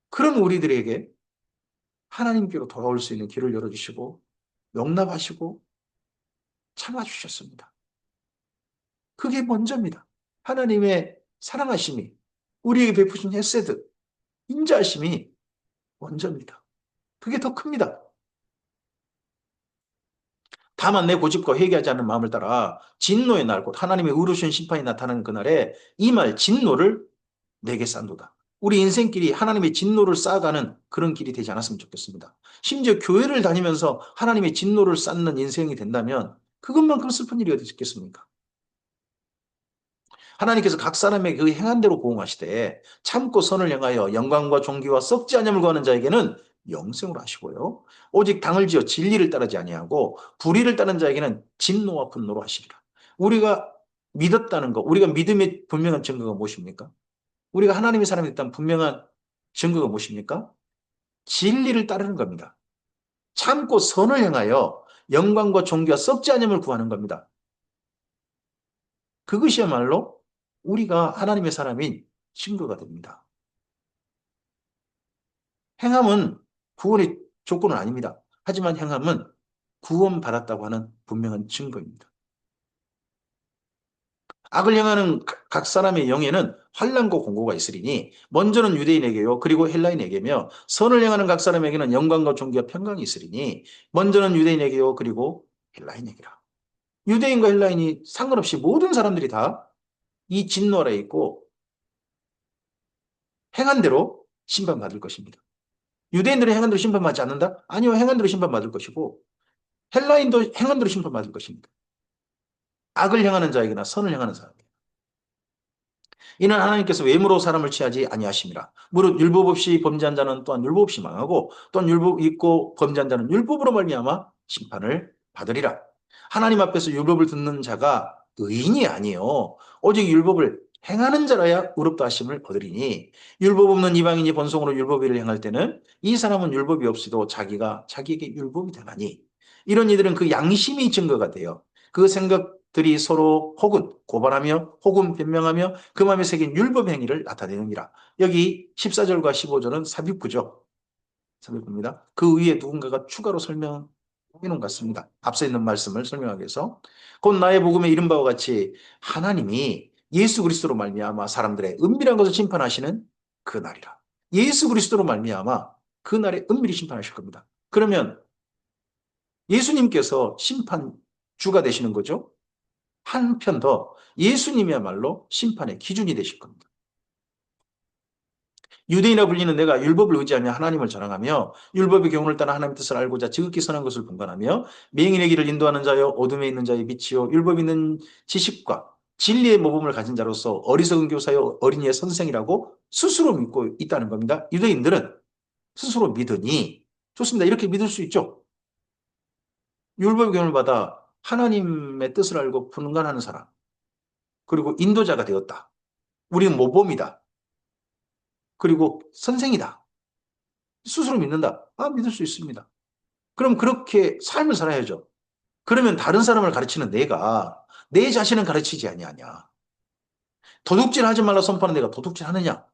그런 우리들에게 하나님께로 돌아올 수 있는 길을 열어주시고 용납하시고 참아주셨습니다. 그게 먼저입니다. 하나님의 사랑하심이 우리에게 베푸신 헤세드, 인자하심이 먼저입니다. 그게 더 큽니다. 다만 내 고집과 회개하지 않는 마음을 따라 진노의 날, 곧 하나님의 의로우신 심판이 나타나는 그날에 이 말 진노를 내게 싼도다. 우리 인생길이 하나님의 진노를 쌓아가는 그런 길이 되지 않았으면 좋겠습니다. 심지어 교회를 다니면서 하나님의 진노를 쌓는 인생이 된다면 그것만큼 슬픈 일이 어디 있겠습니까? 하나님께서 각 사람에게 그 행한 대로 보응하시되 참고 선을 행하여 영광과 존귀와 썩지 아니함을 구하는 자에게는 영생으로 하시고요. 오직 당을 지어 진리를 따르지 아니하고 불의를 따르는 자에게는 진노와 분노로 하시리라. 우리가 믿었다는 거, 우리가 믿음의 분명한 증거가 무엇입니까? 우리가 하나님의 사람이 됐다는 분명한 증거가 무엇입니까? 진리를 따르는 겁니다. 참고 선을 행하여 영광과 존귀와 썩지 아니함을 구하는 겁니다. 그것이야말로 우리가 하나님의 사람인 증거가 됩니다. 행함은 구원의 조건은 아닙니다. 하지만 행함은 구원받았다고 하는 분명한 증거입니다. 악을 행하는 각 사람의 영에는 환난과 공고가 있으리니 먼저는 유대인에게요 그리고 헬라인에게며 선을 행하는 각 사람에게는 영광과 존귀와 평강이 있으리니 먼저는 유대인에게요 그리고 헬라인에게라. 유대인과 헬라인이 상관없이 모든 사람들이 다 이 진노 아래에 있고 행한 대로 심판받을 것입니다. 유대인들은 행한 대로 심판받지 않는다? 아니요. 행한 대로 심판받을 것이고 헬라인도 행한 대로 심판받을 것입니다. 악을 행하는 자에게나 선을 행하는 사람에게. 이는 하나님께서 외모로 사람을 취하지 아니하심이라. 무릇 율법 없이 범죄한 자는 또한 율법 없이 망하고 또한 율법 있고 범죄한 자는 율법으로 말미암아 심판을 받으리라. 하나님 앞에서 율법을 듣는 자가 의인이 아니요 오직 율법을 행하는 자라야 의롭다 하심을 얻으리니 율법 없는 이방인이 본성으로 율법을 행할 때는 이 사람은 율법이 없이도 자기가 자기에게 율법이 되나니 이런 이들은 그 양심이 증거가 돼요. 그 생각들이 서로 혹은 고발하며 혹은 변명하며 그 마음에 새긴 율법 행위를 나타내느니라. 여기 14절과 15절은 삽입구죠. 삽입구입니다. 그 위에 누군가가 추가로 설명해 이런 것 같습니다. 앞서 있는 말씀을 설명하기 위해서. 곧 나의 복음에 이른 바와 같이 하나님이 예수 그리스도로 말미암아 사람들의 은밀한 것을 심판하시는 그 날이라. 예수 그리스도로 말미암아 그 날에 은밀히 심판하실 겁니다. 그러면 예수님께서 심판주가 되시는 거죠. 한편 더 예수님이야말로 심판의 기준이 되실 겁니다. 유대인이라 불리는 내가 율법을 의지하며 하나님을 자랑하며 율법의 교훈을 따라 하나님의 뜻을 알고자 지극히 선한 것을 분간하며 맹인의 길을 인도하는 자여 어둠에 있는 자의 빛이요 율법 있는 지식과 진리의 모범을 가진 자로서 어리석은 교사여 어린이의 선생이라고 스스로 믿고 있다는 겁니다. 유대인들은 스스로 믿으니 좋습니다. 이렇게 믿을 수 있죠. 율법의 교훈을 받아 하나님의 뜻을 알고 분간하는 사람 그리고 인도자가 되었다. 우리는 모범이다. 그리고 선생이다. 스스로 믿는다. 믿을 수 있습니다. 그럼 그렇게 삶을 살아야죠. 그러면 다른 사람을 가르치는 내가 내 자신은 가르치지 아니하냐. 도둑질 하지 말라 선포하는 내가 도둑질 하느냐.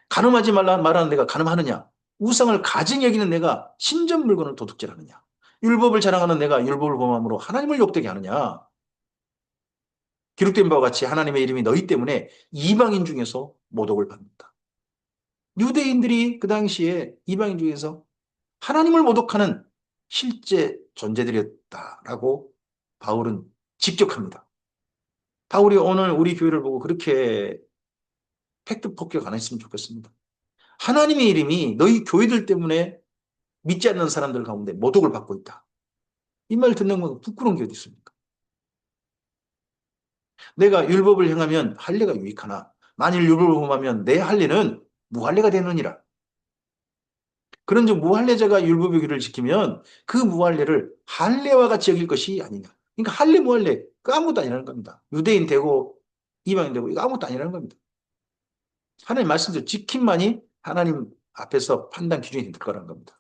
간음하지 말라 말하는 내가 간음하느냐. 우상을 가증 여기는 내가 신전 물건을 도둑질하느냐. 율법을 자랑하는 내가 율법을 범함으로 하나님을 욕되게 하느냐. 기록된 바와 같이 하나님의 이름이 너희 때문에 이방인 중에서 모독을 받는다. 유대인들이 그 당시에 이방인 중에서 하나님을 모독하는 실제 존재들이었다라고 바울은 직격합니다. 바울이 오늘 우리 교회를 보고 그렇게 팩트 폭격 안 했으면 좋겠습니다. 하나님의 이름이 너희 교회들 때문에 믿지 않는 사람들 가운데 모독을 받고 있다. 이 말 듣는 건 부끄러운 게 어디 있습니까? 내가 율법을 행하면 할례가 유익하나 만일 율법을 범하면 내 할례는 무할례가 되느니라. 그런즉 무할례자가 율법의 규를 지키면 그 무할례를 할례와 같이 여길 것이 아니냐. 그러니까 할례 무할례 그 아무것도 아니라는 겁니다. 유대인 되고 이방인 되고 이거 아무것도 아니라는 겁니다. 하나님 말씀대로 지킴만이 하나님 앞에서 판단 기준이 될 거라는 겁니다.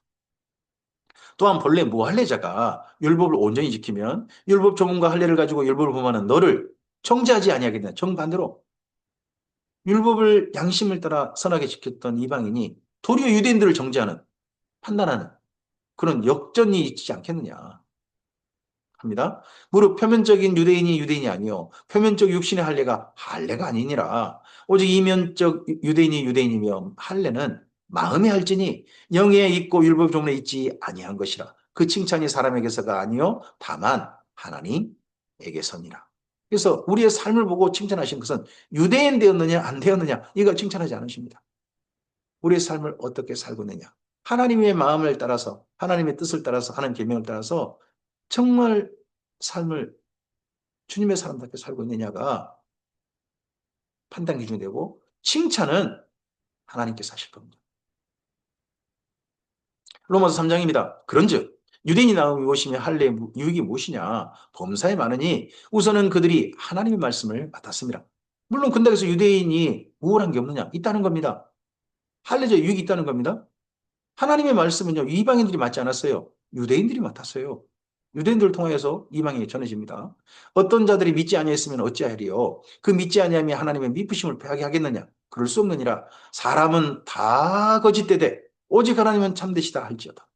또한 본래 무할례자가 율법을 온전히 지키면 율법 조문과 할례를 가지고 율법을 범하는 너를 정죄하지 아니하겠냐. 정반대로 율법을 양심을 따라 선하게 지켰던 이방인이 도리어 유대인들을 정죄하는 판단하는 그런 역전이 있지 않겠느냐 합니다. 무릇 표면적인 유대인이 유대인이 아니요 표면적 육신의 할례가 할례가 아니니라. 오직 이면적 유대인이 유대인이며 할례는 마음에 할지니 영에 있고 율법 조문에 있지 아니한 것이라. 그 칭찬이 사람에게서가 아니요 다만 하나님에게서니라. 그래서 우리의 삶을 보고 칭찬하신 것은 유대인 되었느냐 안 되었느냐 이걸 칭찬하지 않으십니다. 우리의 삶을 어떻게 살고 있느냐. 하나님의 마음을 따라서 하나님의 뜻을 따라서 하나님 계명을 따라서 정말 삶을 주님의 사람답게 살고 있느냐가 판단 기준이 되고 칭찬은 하나님께서 하실 겁니다. 로마서 3장입니다. 그런즉 유대인이 나음이 무엇이며 할례의 유익이 무엇이냐. 범사에 많으니 우선은 그들이 하나님의 말씀을 맡았습니다. 물론 근당에서 유대인이 우월한 게 없느냐. 있다는 겁니다. 할례적 유익이 있다는 겁니다. 하나님의 말씀은요. 이방인들이 맡지 않았어요. 유대인들이 맡았어요. 유대인들을 통해서 이방인이 전해집니다. 어떤 자들이 믿지 아니했으면 어찌하리요. 그 믿지 아니함이 하나님의 미쁘심을 패하게 하겠느냐. 그럴 수 없느니라. 사람은 다 거짓되되 오직 하나님은 참되시다 할지어다.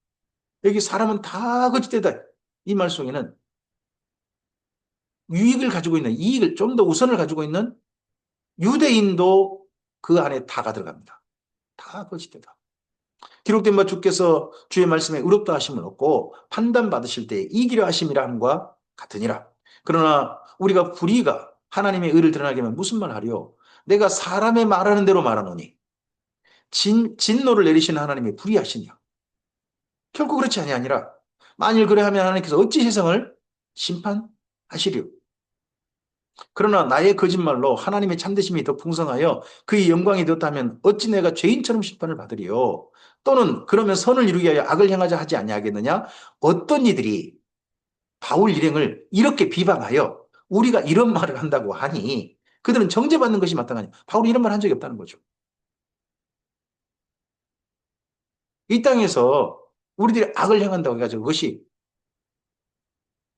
여기 사람은 다 거짓되다. 이 말 속에는 유익을 가지고 있는 이익을 좀 더 우선을 가지고 있는 유대인도 그 안에 다가 들어갑니다. 다 거짓되다. 기록된 바 주께서 주의 말씀에 의롭다 하심은 없고 판단받으실 때 이기려 하심이라 함과 같으니라. 그러나 우리가 불의가 하나님의 의를 드러나게 하면 무슨 말 하리요? 내가 사람의 말하는 대로 말하노니 진노를 내리시는 하나님이 불의하시냐? 결코 그렇지 아니라 만일 그래하면 하나님께서 어찌 세상을 심판하시리요? 그러나 나의 거짓말로 하나님의 참되심이 더 풍성하여 그의 영광이 되었다면 어찌 내가 죄인처럼 심판을 받으리요? 또는 그러면 선을 이루기 위하여 악을 행하자 하지 아니하겠느냐? 어떤 이들이 바울 일행을 이렇게 비방하여 우리가 이런 말을 한다고 하니 그들은 정죄받는 것이 마땅하니 바울이 이런 말 한 적이 없다는 거죠. 이 땅에서 우리들이 악을 행한다고 해가지고 그것이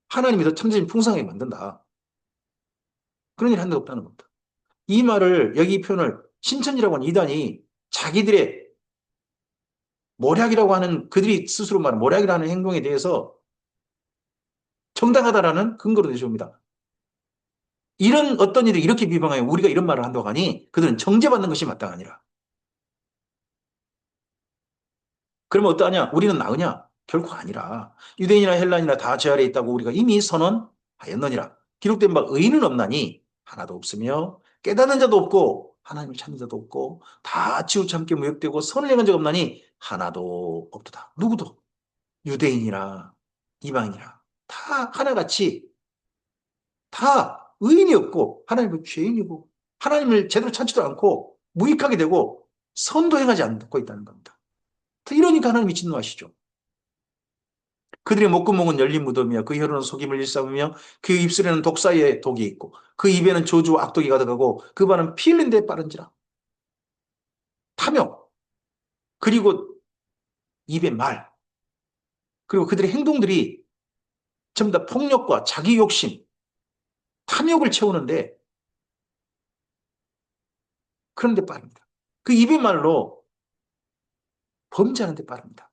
하나님이 더 참되심 풍성하게 만든다. 그런 일을 한 적 없다는 겁니다. 이 말을 여기 표현을 신천지라고 하는 이단이 자기들의 모략이라고 하는 그들이 스스로 말하는 모략이라는 행동에 대해서 정당하다라는 근거로 내세웁니다. 이런 어떤 일이 이렇게 비방하여 우리가 이런 말을 한다고 하니 그들은 정죄받는 것이 마땅하니라. 그러면 어떠하냐? 우리는 나으냐? 결코 아니라 유대인이나 헬라인이나 다 제 아래에 있다고 우리가 이미 선언하였느니라. 기록된 바 의인은 없나니 하나도 없으며 깨닫는 자도 없고 하나님을 찾는 자도 없고 다 치우참게 무역되고 선을 행한 적 없나니 하나도 없도다. 누구도 유대인이나 이방인이나 다 하나같이 다 의인이 없고 하나님은 죄인이고 하나님을 제대로 찾지도 않고 무익하게 되고 선도 행하지 않고 있다는 겁니다. 이러니까 하나님 미친놈 아시죠? 그들의 목구멍은 열린 무덤이야. 그 혀로는 속임을 일삼으며 그 입술에는 독사의 독이 있고 그 입에는 저주와 악독이 가득하고 그 발은 피 흘린 데 빠른지라. 탐욕 그리고 입의 말 그리고 그들의 행동들이 전부 다 폭력과 자기 욕심, 탐욕을 채우는데 그런 데 빠릅니다. 그 입의 말로 범죄하는 데 빠릅니다.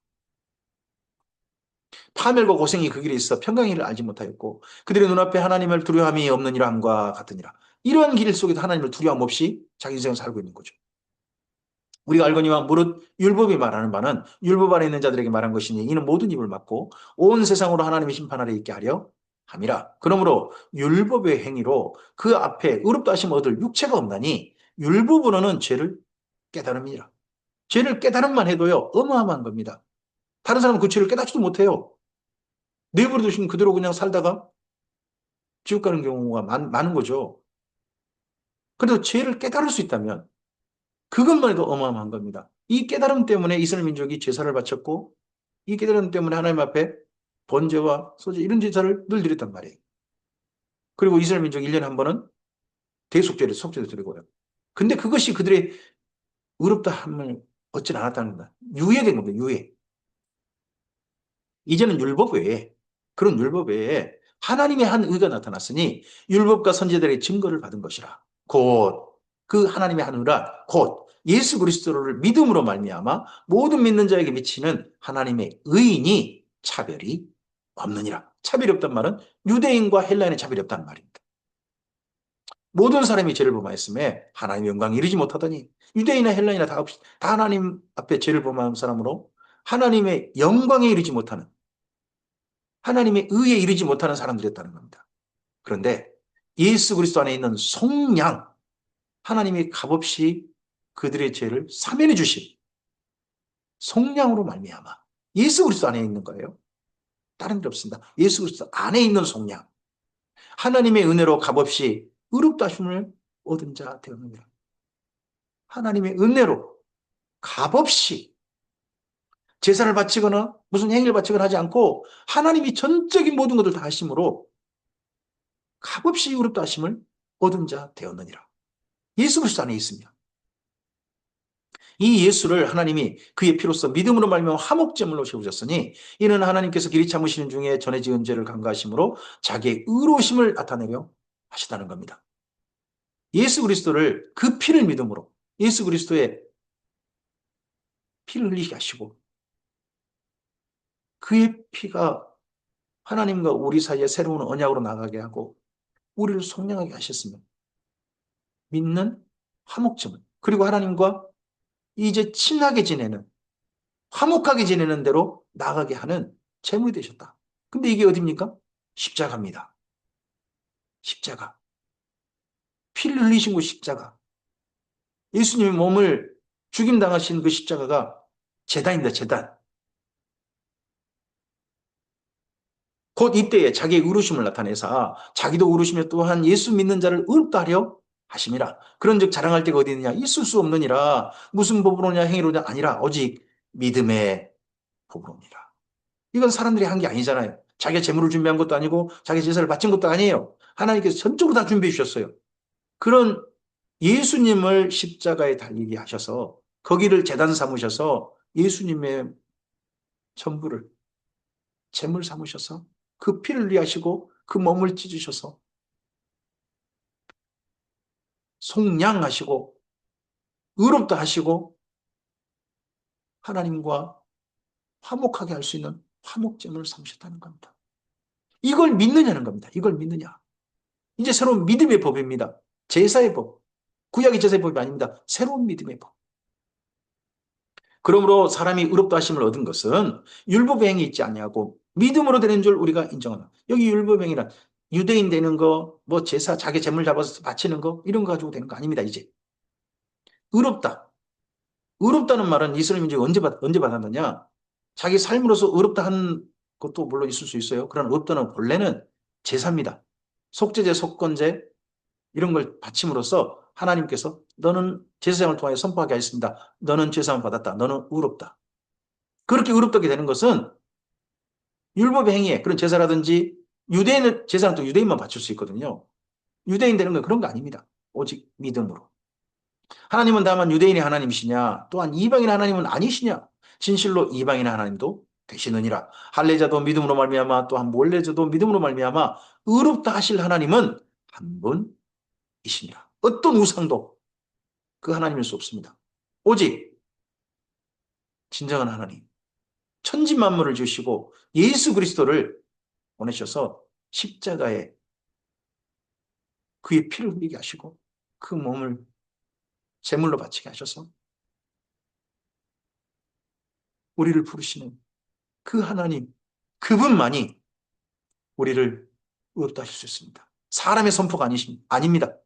파멸과 고생이 그 길에 있어 평강이를 알지 못하였고 그들의 눈앞에 하나님을 두려움이 없느니라 함과 같으니라. 이러한 길 속에도 하나님을 두려움 없이 자기 인생을 살고 있는 거죠. 우리가 알거니와 무릇 율법이 말하는 바는 율법 안에 있는 자들에게 말한 것이니 이는 모든 입을 막고 온 세상으로 하나님의 심판 아래 있게 하려 함이라. 그러므로 율법의 행위로 그 앞에 의롭다 하심 얻을 육체가 없나니 율법으로는 죄를 깨달음이라. 죄를 깨달음만 해도요 어마어마한 겁니다. 다른 사람은 그 죄를 깨닫지도 못해요. 내버려 두시면 그대로 그냥 살다가 지옥 가는 경우가 많은 거죠. 그래도 죄를 깨달을 수 있다면 그것만 해도 어마어마한 겁니다. 이 깨달음 때문에 이스라엘 민족이 제사를 바쳤고 이 깨달음 때문에 하나님 앞에 번제와 소제 이런 제사를 늘 드렸단 말이에요. 그리고 이스라엘 민족이 1년에 한 번은 대속제를 속죄도 드리고요. 근데 그것이 그들의 의롭다 함을 얻지 않았다는 겁니다. 유예된 겁니다. 유예. 이제는 율법 외에 그런 율법 외에 하나님의 한 의가 나타났으니 율법과 선지자들의 증거를 받은 것이라. 곧 그 하나님의 한 의라 곧 예수 그리스도를 믿음으로 말미암아 모든 믿는 자에게 미치는 하나님의 의인이 차별이 없느니라. 차별이 없단 말은 유대인과 헬라인의 차별이 없다는 말입니다. 모든 사람이 죄를 범하였음에 하나님의 영광에 이르지 못하더니 유대인이나 헬라인이나 다 없이 다 하나님 앞에 죄를 범한 사람으로 하나님의 영광에 이르지 못하는 하나님의 의에 이르지 못하는 사람들이었다는 겁니다. 그런데 예수 그리스도 안에 있는 속량, 하나님이 값없이 그들의 죄를 사면해 주신 속량으로 말미암아 예수 그리스도 안에 있는 거예요. 다른 데 없습니다. 예수 그리스도 안에 있는 속량. 하나님의 은혜로 값없이 의롭다 하심을 얻은 자 되었느니라. 하나님의 은혜로 값없이 제사를 바치거나 무슨 행위를 바치거나 하지 않고 하나님이 전적인 모든 것을 다 하심으로 값없이 의롭다 하심을 얻은 자 되었느니라. 예수 그리스도 안에 있으며 이 예수를 하나님이 그의 피로써 믿음으로 말미암아 화목제물로 세우셨으니 이는 하나님께서 길이 참으시는 중에 전에 지은 죄를 간과하심으로 자기의 의로우심을 나타내려 하시다는 겁니다. 예수 그리스도를 그 피를 믿음으로 예수 그리스도의 피를 흘리게 하시고 그의 피가 하나님과 우리 사이에 새로운 언약으로 나가게 하고 우리를 속량하게 하셨으며 믿는 화목제물 그리고 하나님과 이제 친하게 지내는 화목하게 지내는 대로 나가게 하는 제물이 되셨다. 근데 이게 어디입니까? 십자가입니다. 십자가. 피를 흘리신 그 십자가. 예수님의 몸을 죽임당하신 그 십자가가 제단입니다. 제단. 곧 이때에 자기의 의로심을 나타내사 자기도 의로시며 또한 예수 믿는 자를 의롭다 하려 하심이라. 그런즉 자랑할 데가 어디 있느냐? 있을 수 없느니라. 무슨 법으로냐 행위로냐 아니라 오직 믿음의 법으로니라. 이건 사람들이 한 게 아니잖아요. 자기가 재물을 준비한 것도 아니고 자기 제사를 바친 것도 아니에요. 하나님께서 전적으로 다 준비해 주셨어요. 그런 예수님을 십자가에 달리게 하셔서 거기를 제단 삼으셔서 예수님의 전부를 제물 삼으셔서 그 피를 위하시고 그 몸을 찢으셔서 속량하시고 의롭다 하시고 하나님과 화목하게 할 수 있는 화목제물을 삼으셨다는 겁니다. 이걸 믿느냐는 겁니다. 이걸 믿느냐. 이제 새로운 믿음의 법입니다. 제사의 법. 구약의 제사의 법이 아닙니다. 새로운 믿음의 법. 그러므로 사람이 의롭다 하심을 얻은 것은 율법의 행위 있지 아니하고 믿음으로 되는 줄 우리가 인정한다. 여기 율법의 행위란 유대인 되는 거, 뭐 제사, 자기 재물 잡아서 바치는 거 이런 거 가지고 되는 거 아닙니다. 이제 의롭다. 의롭다는 말은 이스라엘이 이제 언제 받았느냐? 자기 삶으로서 의롭다 한 것도 물론 있을 수 있어요. 그러나 의롭다는 본래는 제사입니다. 속죄제, 속건제 이런 걸 바침으로써 하나님께서 너는 제사장을 통하여 선포하게 하였습니다. 너는 제사함을 받았다. 너는 의롭다. 그렇게 의롭다게 되는 것은 율법의 행위에 그런 제사라든지 유대인은 제사는 또 유대인만 바칠 수 있거든요. 유대인 되는 건 그런 거 아닙니다. 오직 믿음으로. 하나님은 다만 유대인의 하나님이시냐? 또한 이방인의 하나님은 아니시냐? 진실로 이방인의 하나님도 되시느니라. 할례자도 믿음으로 말미암아 또한 몰래자도 믿음으로 말미암아 의롭다 하실 하나님은 한 분이시니라. 어떤 우상도 그 하나님일 수 없습니다. 오직 진정한 하나님, 천지 만물을 주시고 예수 그리스도를 보내셔서 십자가에 그의 피를 흘리게 하시고 그 몸을 제물로 바치게 하셔서 우리를 부르시는 그 하나님, 그분만이 우리를 의롭다 하실 수 있습니다. 사람의 선포가 아닙니다.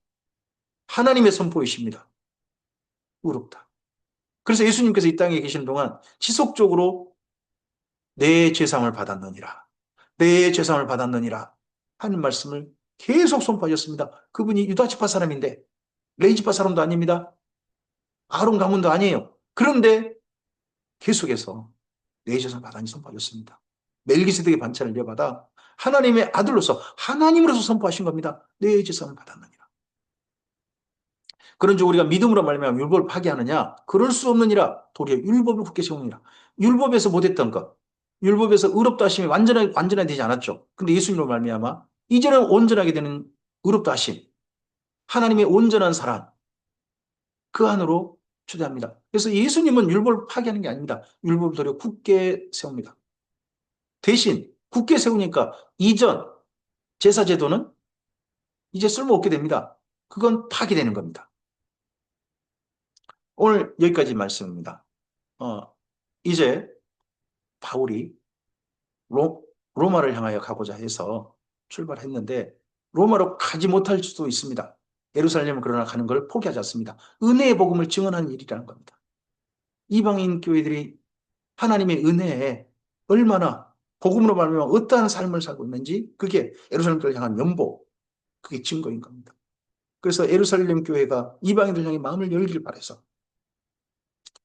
하나님의 선포이십니다. 의롭다. 그래서 예수님께서 이 땅에 계시는 동안 지속적으로 내 죄상을 받았느니라. 내 죄상을 받았느니라 하는 말씀을 계속 선포하셨습니다. 그분이 유다 지파 사람인데 레위 지파 사람도 아닙니다. 아론 가문도 아니에요. 그런데 계속해서 내 죄상을 받았니 선포하셨습니다. 멜기세덱의 반차를 이어받아 하나님의 아들로서 하나님으로서 선포하신 겁니다. 내 죄상을 받았느니라. 그런즉 우리가 믿음으로 말미암아 율법을 파기하느냐? 그럴 수 없느니라. 도리어 율법을 굳게 세우느니라. 율법에서 못했던 것, 율법에서 의롭다 하심이 완전하게 되지 않았죠. 근데 예수님으로 말미암아 이제는 온전하게 되는 의롭다 하심, 하나님의 온전한 사랑, 그 안으로 초대합니다. 그래서 예수님은 율법을 파기하는 게 아닙니다. 율법을 도리어 굳게 세웁니다. 대신 굳게 세우니까 이전 제사 제도는 이제 쓸모없게 됩니다. 그건 파기되는 겁니다. 오늘 여기까지 말씀입니다. 이제 바울이 로마를 향하여 가고자 해서 출발했는데 로마로 가지 못할 수도 있습니다. 예루살렘을 그러나 가는 걸 포기하지 않습니다. 은혜의 복음을 증언하는 일이라는 겁니다. 이방인 교회들이 하나님의 은혜에 얼마나 복음으로 말미암아 어떠한 삶을 살고 있는지 그게 예루살렘 교회를 향한 연보, 그게 증거인 겁니다. 그래서 예루살렘 교회가 이방인들 향해 마음을 열기를 바라서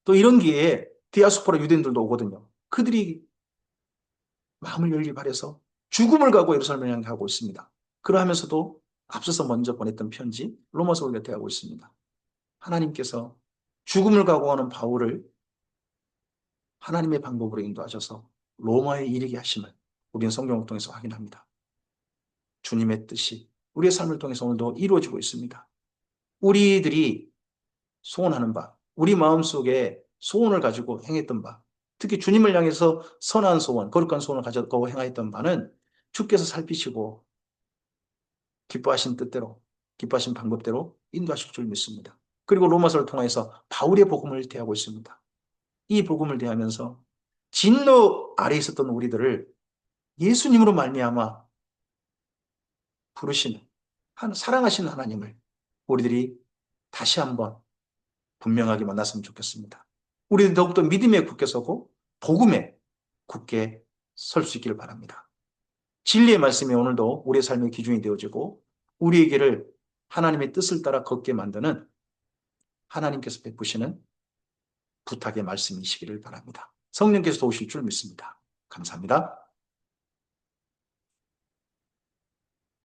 또 이런 기회에 디아스포라 유대인들도 오거든요. 그들이 마음을 열기 바라서 죽음을 가고 예루살렘을 향해 가고 있습니다. 그러하면서도 앞서서 먼저 보냈던 편지 로마서를 곁에 하고 있습니다. 하나님께서 죽음을 각오하는 바울을 하나님의 방법으로 인도하셔서 로마에 이르게 하심을 우리는 성경을 통해서 확인합니다. 주님의 뜻이 우리의 삶을 통해서 오늘도 이루어지고 있습니다. 우리들이 소원하는 바, 우리 마음속에 소원을 가지고 행했던 바, 특히 주님을 향해서 선한 소원, 거룩한 소원을 가지고 행하였던 바는 주께서 살피시고 기뻐하신 뜻대로, 기뻐하신 방법대로 인도하실 줄 믿습니다. 그리고 로마서를 통해서 바울의 복음을 대하고 있습니다. 이 복음을 대하면서 진노 아래 있었던 우리들을 예수님으로 말미암아 부르시는 사랑하시는 하나님을 우리들이 다시 한번 분명하게 만났으면 좋겠습니다. 우리는 더욱더 믿음에 굳게 서고 복음에 굳게 설 수 있기를 바랍니다. 진리의 말씀이 오늘도 우리의 삶의 기준이 되어지고 우리에게를 하나님의 뜻을 따라 걷게 만드는 하나님께서 베푸시는 부탁의 말씀이시기를 바랍니다. 성령께서 도우실 줄 믿습니다. 감사합니다.